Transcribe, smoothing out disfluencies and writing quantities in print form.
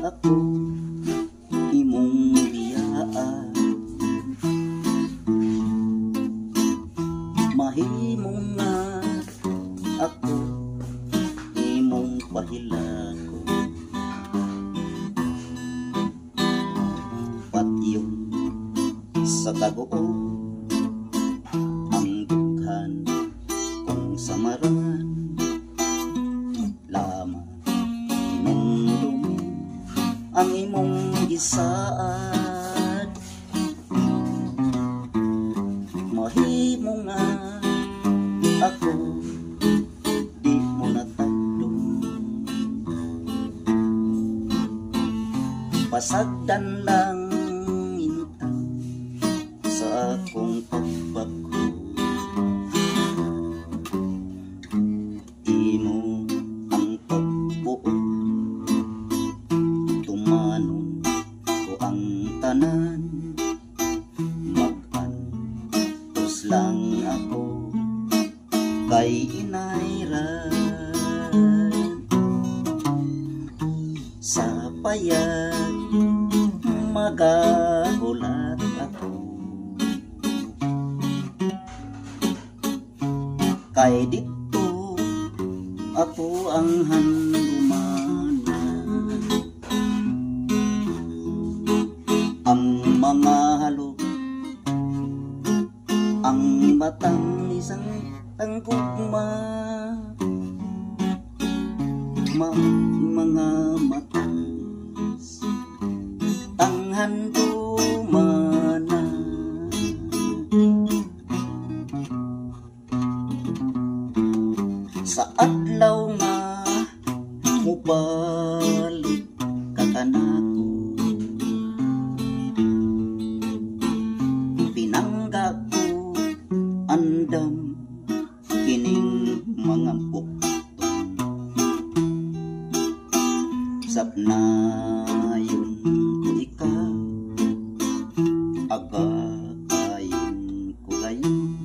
ako imong biyaan. Mahimo nga ako imong pahilako. Patyon sa Tagoo ang dughan kung samaran lamang imong dumi ang imong gisaad. Mahimo nga ako di mo natagdong pasagdan lang intang sa akong pagbago. Imo ang pagbuo tumanon ko ang tanan. Mag-antos lang ako kay inayran sa payag magahulat ako. Kay dito ako ang handumanan. Ang mga halok ang batang isang tanggugma. Mga matas tanghan dumana. Sa adlaw nga mubalik ka kanako, pinangga ko andam kining mga bukton. Sapnayon ko ikaw, agakayon ko gayon.